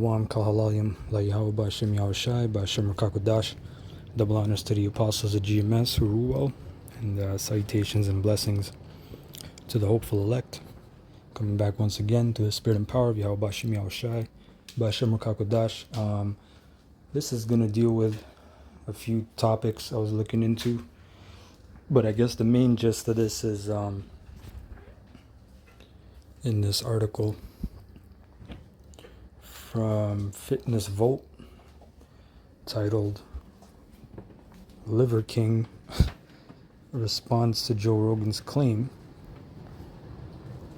Shalom, Kahalayim, La Yahweh, Ba'Shem Yahushai, Ba'Shem Rakakodash. Double honors to the apostles of GMS who rule well, and salutations and blessings to the hopeful elect. Coming back once again to the spirit and power of Yahweh, Ba'Shem Yahushai, Ba'Shem Rakakodash. This is going to deal with a few topics I was looking into, but I guess the main gist of this is in this article from Fitness Volt titled Liver King responds to Joe Rogan's claim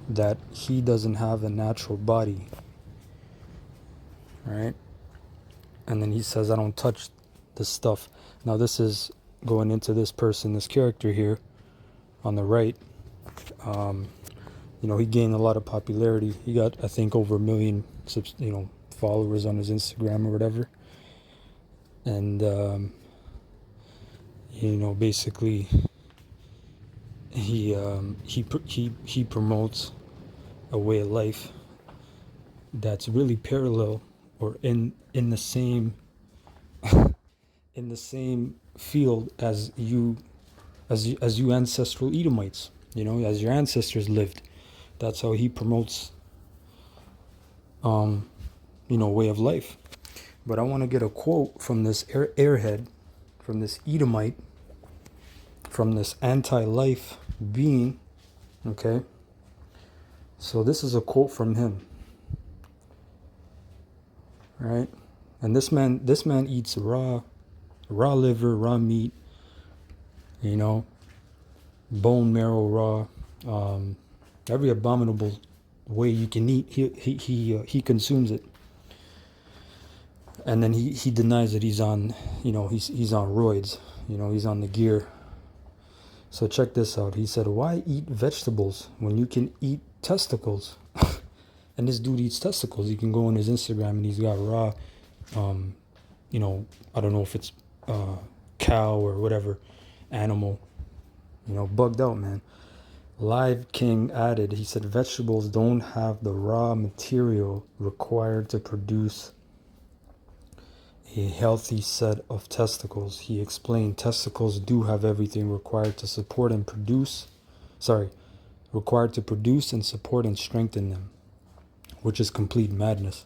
that he doesn't have a natural body, right? And then he says, I don't touch this stuff. Now this is going into this person, this character here on the right. He gained a lot of popularity. He got, I think, over 1 million followers on his Instagram or whatever. And basically he promotes a way of life that's really parallel or in the same in the same field as you ancestral Edomites, as your ancestors lived. That's how he promotes way of life. But I want to get a quote from this airhead, from this Edomite, from this anti-life being. Okay, so this is a quote from him, right? And this man eats raw liver, raw meat, bone marrow raw, every abominable way you can eat. He consumes it. And then he denies that he's on, he's on roids, he's on the gear. So check this out. He said, why eat vegetables when you can eat testicles? And this dude eats testicles. You can go on his Instagram and he's got raw, I don't know if it's cow or whatever animal, bugged out, man. Live King added, he said, vegetables don't have the raw material required to produce a healthy set of testicles. He explained testicles do have everything required to support and produce, required to produce and support and strengthen them, which is complete madness.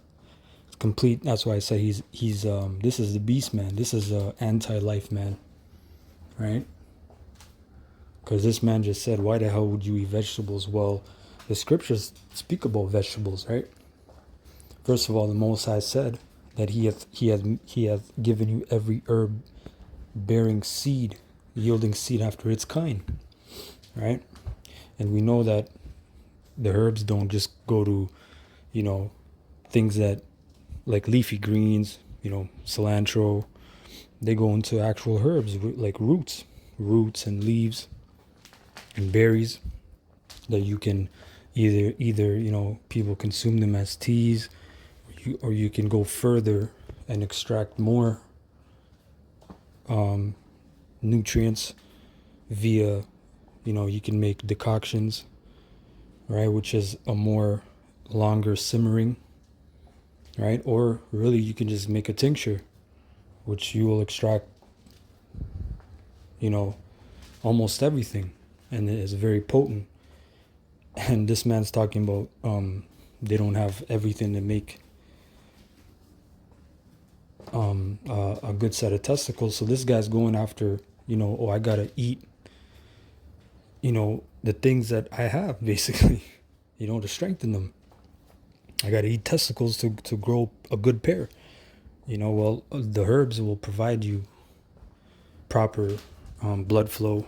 It's complete. That's why I say he's this is the beast man. This is a anti-life man, right? Because this man just said, why the hell would you eat vegetables? Well, the scriptures speak about vegetables, right? First of all, the Most High said that he hath given you every herb bearing seed, yielding seed after its kind, right? And we know that the herbs don't just go to, things that like leafy greens, cilantro. They go into actual herbs like roots and leaves and berries that you can either people consume them as teas, or you can go further and extract more nutrients via, you can make decoctions, right, which is a more longer simmering, right? Or really you can just make a tincture, which you will extract, almost everything, and it is very potent. And this man's talking about they don't have everything to make a good set of testicles. So this guy's going after, I gotta eat, the things that I have, basically, to strengthen them. I gotta eat testicles to grow a good pair. Well, the herbs will provide you proper blood flow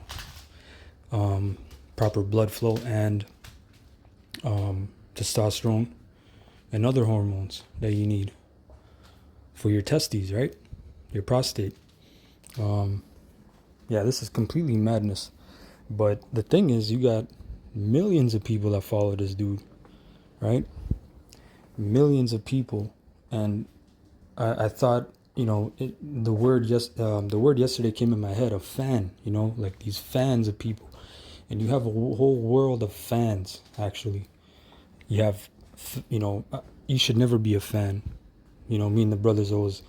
and testosterone and other hormones that you need for your testes, right? Your prostate. This is completely madness. But the thing is, you got millions of people that follow this dude, right? Millions of people. And I thought, the word yesterday came in my head, a fan, like these fans of people. And you have a whole world of fans, actually. You have, you should never be a fan. You know, me and the brothers always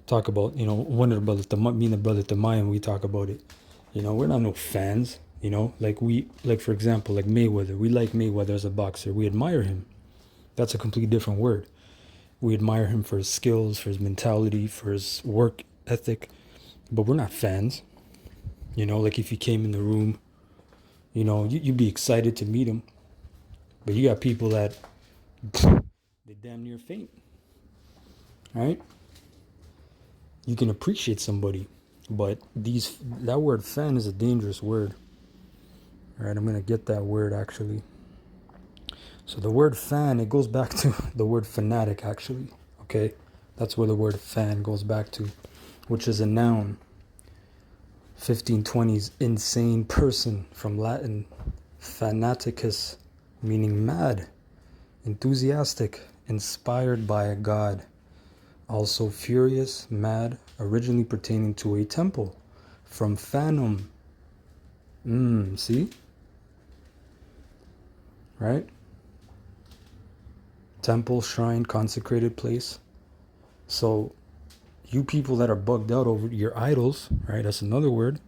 talk about, you know, one of the brothers, me and the brother Tamayan, we talk about it. You know, we're not no fans, you know, like for example, like Mayweather. We like Mayweather as a boxer. We admire him. That's a completely different word. We admire him for his skills, for his mentality, for his work ethic, but we're not fans. You know, like if he came in the room, you know, you'd be excited to meet him, but you got people that they damn near faint, right? You can appreciate somebody, but that word fan is a dangerous word. All right, I'm gonna get that word actually. So the word fan, it goes back to the word fanatic actually. Okay, that's where the word fan goes back to, which is a noun. 1520s, insane person, from Latin fanaticus, meaning mad, enthusiastic, inspired by a god. Also furious, mad, originally pertaining to a temple, from phantom. See? Right? Temple, shrine, consecrated place. So you people that are bugged out over your idols, right? That's another word.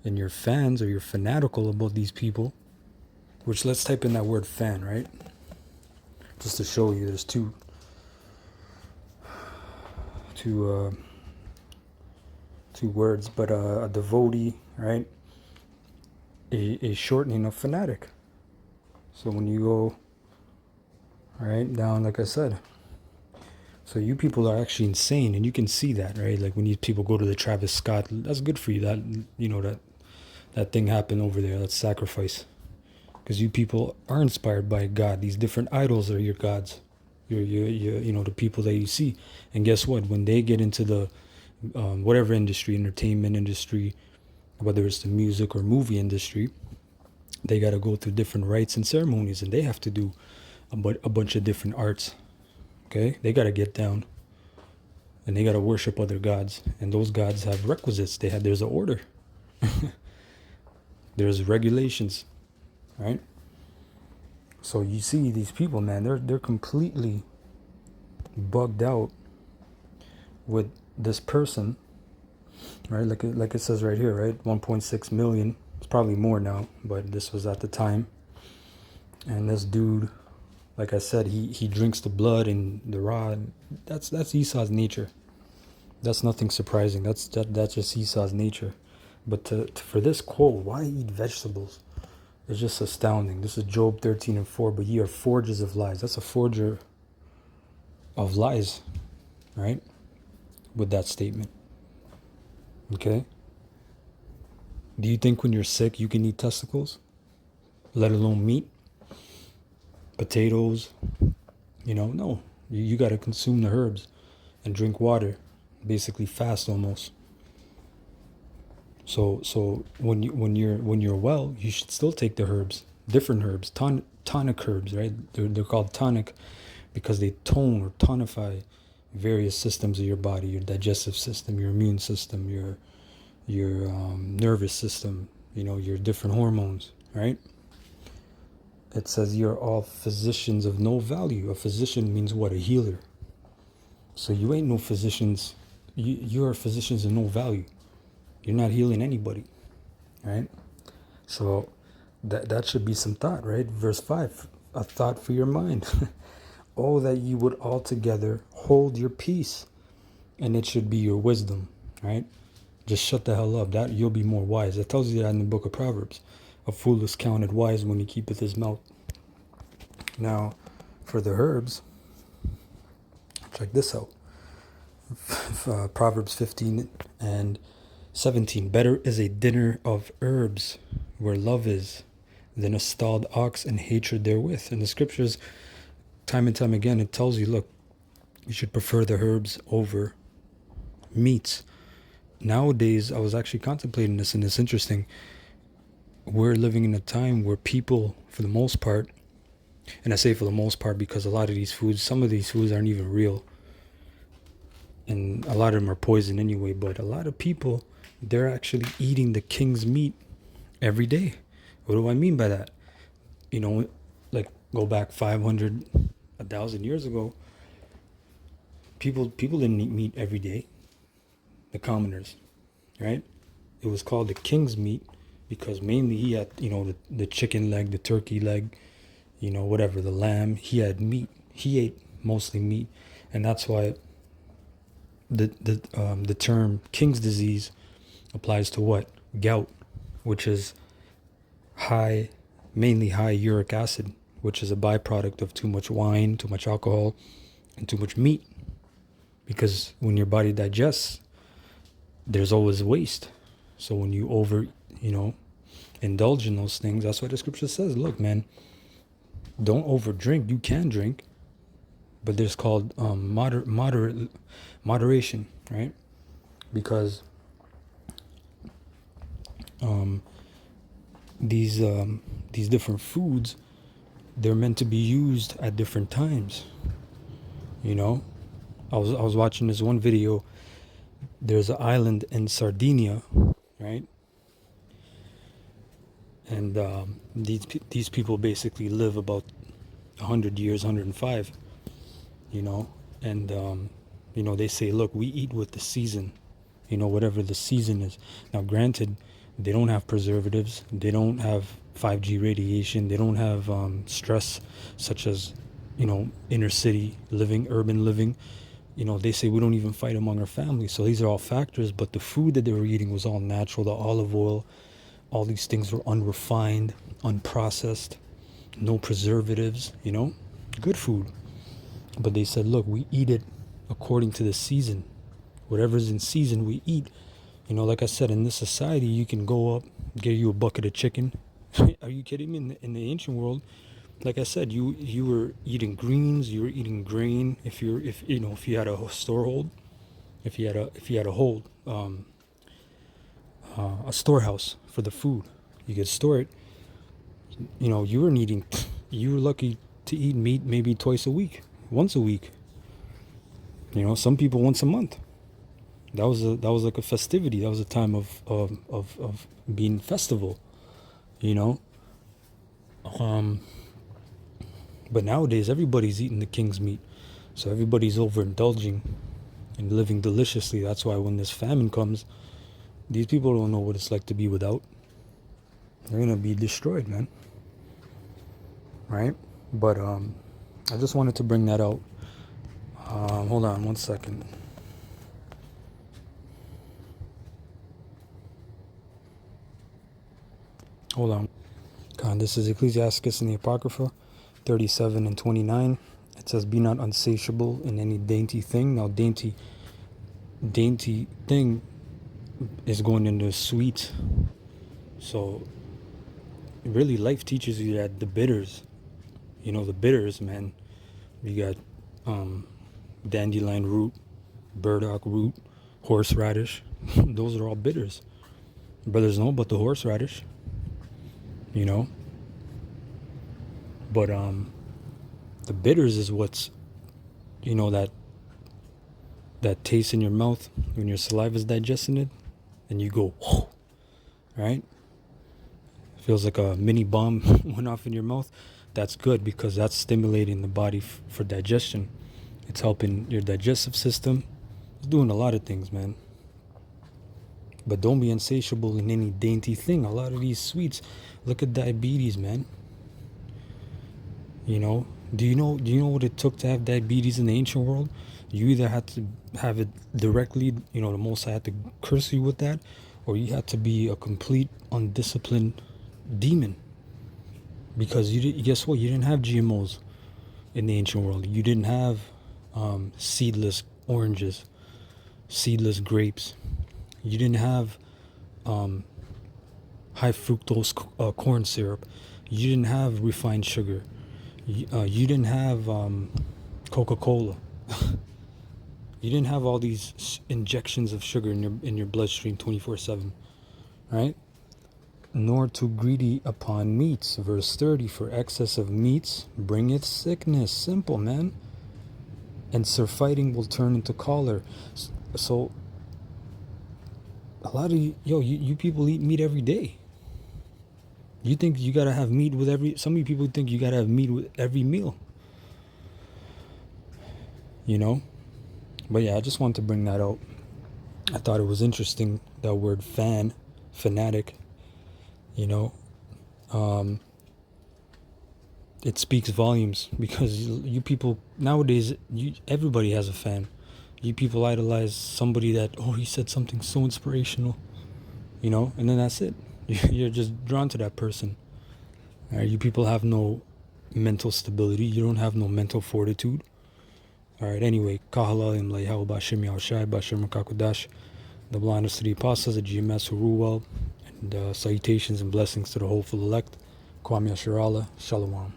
And you're fans, or you're fanatical about these people, which, let's type in that word fan, right? Just to show you, there's two words, but a devotee, right? A shortening of fanatic. So when you go, right, down, like I said, so you people are actually insane, and you can see that, right? Like when you people go to the Travis Scott, that's good for you. That, you know, that thing happened over there. That's sacrifice, because you people are inspired by God. These different idols are your gods. You know, the people that you see. And guess what? When they get into the whatever industry, entertainment industry, whether it's the music or movie industry, they got to go through different rites and ceremonies, and they have to do a bunch of different arts. Okay, they got to get down, and they got to worship other gods, and those gods have requisites. There's an order. There's regulations, right? So you see these people, man, they're completely bugged out with this person, right? Like it says right here, right? 1.6 million. It's probably more now, but this was at the time. And this dude, like I said, he drinks the blood and the raw. That's Esau's nature. That's nothing surprising. That's just Esau's nature. But for this quote, why eat vegetables? It's just astounding. This is Job 13:4. But ye are forgers of lies. That's a forger of lies, right? With that statement. Okay. Do you think when you're sick you can eat testicles, let alone meat, potatoes? You know, no. You got to consume the herbs and drink water, basically fast almost. So when you're well, you should still take the herbs, different herbs, tonic herbs, right? They're called tonic because they tone or tonify various systems of your body, your digestive system, your immune system, your nervous system, you know, your different hormones, right? It says you're all physicians of no value. A physician means what? A healer. So you ain't no physicians. You're physicians of no value. You're not healing anybody, right? So that should be some thought, right? Verse 5, a thought for your mind. Oh, that you would altogether hold your peace, and it should be your wisdom, right? Just shut the hell up. That you'll be more wise. It tells you that in the book of Proverbs. A fool is counted wise when he keepeth his mouth. Now, for the herbs, check this out. Proverbs 15 and 17. Better is a dinner of herbs where love is than a stalled ox and hatred therewith. In the scriptures, time and time again, it tells you, look, you should prefer the herbs over meats. Nowadays, I was actually contemplating this, and it's interesting. We're living in a time where people, for the most part, and I say for the most part because a lot of these foods, some of these foods aren't even real, and a lot of them are poison anyway, but a lot of people, they're actually eating the king's meat every day. What do I mean by that? You know, like go back 500, 1,000 years ago, People didn't eat meat every day. The commoners, right? It was called the king's meat because mainly he had, the chicken leg, the turkey leg, whatever, the lamb. He had meat. He ate mostly meat, and that's why the term king's disease applies to what? Gout, which is mainly high uric acid, which is a byproduct of too much wine, too much alcohol, and too much meat. Because when your body digests, there's always waste. So when you indulge in those things, that's why the scripture says, look, man, don't over drink. You can drink, but there's called moderation, right? Because these different foods, they're meant to be used at different times. I was watching this one video. There's an island in Sardinia, right? And these people basically live about 100 years, 105, and they say, look, we eat with the season, whatever the season is. Now, granted, they don't have preservatives, they don't have 5G radiation, they don't have stress such as, inner city living, urban living. They say we don't even fight among our families. So these are all factors, but the food that they were eating was all natural, the olive oil, all these things were unrefined, unprocessed, no preservatives, good food. But they said, look, we eat it according to the season. Whatever's in season, we eat. Like I said, in this society, you can go up, get you a bucket of chicken. Are you kidding me? In the ancient world, like I said, you were eating greens, you were eating grain. If you had a storehold, if you had a hold, a storehouse for the food, you could store it. You were lucky to eat meat maybe twice a week, once a week. Some people once a month. That was like a festivity. That was a time of being festival. But nowadays everybody's eating the king's meat, so everybody's overindulging and living deliciously. That's why when this famine comes, these people don't know what it's like to be without. They're gonna be destroyed, man. Right? But I just wanted to bring that out. Hold on one second. Hold on. God, this is Ecclesiasticus in the Apocrypha 37 and 29. It says, be not unsatiable in any dainty thing. Now, dainty thing is going into sweet. So really, life teaches you that the bitters, the bitters, man. You got dandelion root, burdock root, horseradish. Those are all bitters. Brothers know about the horseradish, but the bitters is what's, that taste in your mouth when your saliva is digesting it, and you go, whoa, right? Feels like a mini bomb went off in your mouth. That's good because that's stimulating the body for digestion. It's helping your digestive system. It's doing a lot of things, man. But don't be insatiable in any dainty thing. A lot of these sweets, look at diabetes, man. Do you know what it took to have diabetes in the ancient world? You either had to have it directly, the Most High had to curse you with that, or you had to be a complete undisciplined demon. Because guess what? You didn't have GMOs in the ancient world. You didn't have seedless oranges, seedless grapes. You didn't have high fructose corn syrup. You didn't have refined sugar. You didn't have Coca-Cola. You didn't have all these injections of sugar in your bloodstream 24/7, right? Nor too greedy upon meats. Verse 30, for excess of meats bringeth sickness. Simple, man. And surfeiting will turn into choler. So a lot of you people eat meat every day. You think you gotta have meat with some of you people think you gotta have meat with every meal. But yeah, I just wanted to bring that out. I thought it was interesting, that word fanatic, you know. Um, it speaks volumes because you people nowadays, everybody has a fan. You people idolize somebody that, oh, he said something so inspirational, and then that's it. You're just drawn to that person. All right, you people have no mental stability. You don't have no mental fortitude. All right, anyway, Kahalalim Layhaw Bashim Yahushai Bashir Makakudash, the blindness to the apostles, the GMS who rule well, and salutations and blessings to the hopeful elect. Kwame Asherallah, Shalom.